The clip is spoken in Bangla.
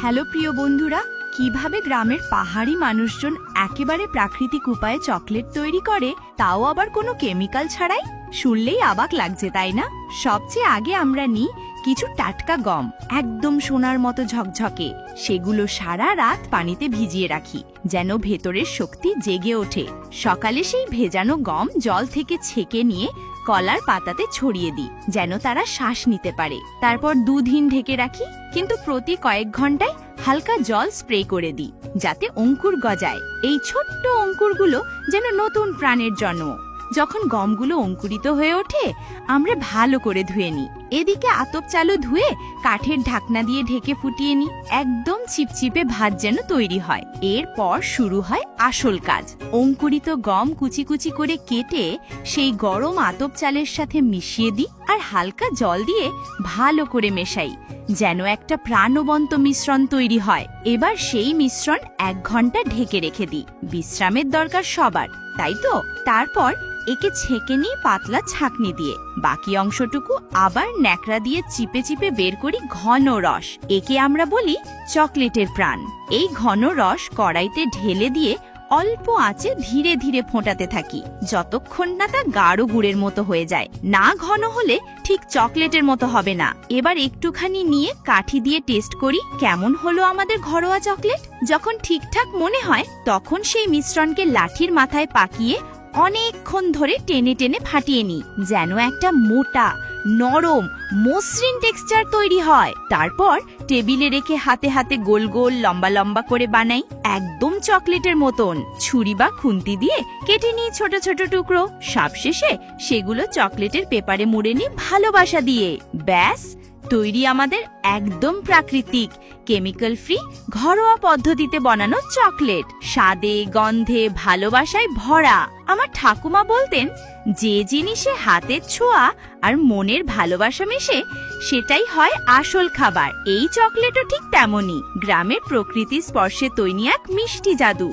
হ্যালো প্রিয় বন্ধুরা, কিভাবে গ্রামের পাহাড়ি মানুষজন একেবারে প্রাকৃতিক উপায়ে চকলেট তৈরি করে, তাও আবার কোনো কেমিক্যাল ছাড়াই, শুনলেই অবাক লাগছে তাই না? সবচেয়ে আগে আমরা নিই কিছু টাটকা গম, একদম সোনার মতো ঝকঝকে। সেগুলো সারা রাত পানিতে ভিজিয়ে রাখি, যেন ভেতরের শক্তি জেগে ওঠে। সকালে সেই ভেজানো গম জল থেকে ছেঁকে নিয়ে কলার পাতাতে ছড়িয়ে দিই, যেন তারা শ্বাস নিতে পারে। তারপর দুদিন ঢেকে রাখি, কিন্তু প্রতি কয়েক ঘন্টায় হালকা জল স্প্রে করে দিই, যাতে অঙ্কুর গজায়। এই ছোট্ট অঙ্কুরগুলো যেন নতুন প্রাণের জন্ম। যখন গমগুলো অঙ্কুরিত হয়ে ওঠে, আমরা ভালো করে ধুয়ে নিই। এদিকে আতপ চালও ধুয়ে কাঠের ঢাকনা দিয়ে ঢেকে ফুটিয়ে নিই, একদম চিপচিপে ভাত যেন তৈরি হয়। এরপর শুরু হয় আসল কাজ। অঙ্কুরিত গম কুচি কুচি করে কেটে সেই গরম আতপ চালের সাথে মিশিয়ে দিই, আর হালকা জল দিয়ে ভালো করে মেশাই, যেন একটা প্রাণবন্ত মিশ্রণ তৈরি হয়। এবার সেই মিশ্রণ 1 ঘন্টা ঢেকে রেখে দিই। বিশ্রামের দরকার সবার, তাই তো? তারপর একে ছেঁকে নিই পাতলা ছাঁকনি দিয়ে। বাকি অংশটুকু আবার ন্যাকড়া দিয়ে চিপে চিপে বের করি ঘন রস। একে আমরা বলি চকলেটের প্রাণ। এই ঘন রস কড়াইতে ঢেলে দিয়ে অল্প আঁচে ধীরে ধীরে ফোটাতে থাকি, যতক্ষণ না তা গাঢ় গুড়ের মতো হয়ে যায়। না ঘন হলে ঠিক চকলেটের মতো হবে না। এবার একটুখানি নিয়ে কাঠি দিয়ে টেস্ট করি কেমন হলো আমাদের ঘরোয়া চকলেট। যখন ঠিকঠাক মনে হয়, তখন সেই মিশ্রণকে লাঠির মাথায় পাকিয়ে অনেকক্ষণ ধরে টেনে টেনে ফাটিয়ে নিই, যেন একটা মোটা নরম মসৃণ টেক্সচার তৈরি হয়। তারপর টেবিলে রেখে হাতে হাতে গোল গোল লম্বা লম্বা করে বানাই, একদম চকলেটের মতন। ছুরি বা খুন্তি দিয়ে কেটে নিই ছোট ছোট টুকরো। সবশেষে সেগুলো চকলেটের পেপারে মুড়ে নিই ভালোবাসা দিয়ে। ব্যাস তৈরি আমাদের একদম প্রাকৃতিক, কেমিক্যাল ফ্রি, ঘরোয়া পদ্ধতিতে বানানো চকলেট। স্বাদে, গন্ধে, ভালোবাসায় ভরা। আমার ঠাকুমা বলতেন, যে জিনিসে হাতের ছোঁয়া আর মনের ভালোবাসা মেশে, সেটাই হয় আসল খাবার। এই চকলেটও ঠিক তেমনই, গ্রামের প্রকৃতির স্পর্শে তৈরি এক মিষ্টি জাদু।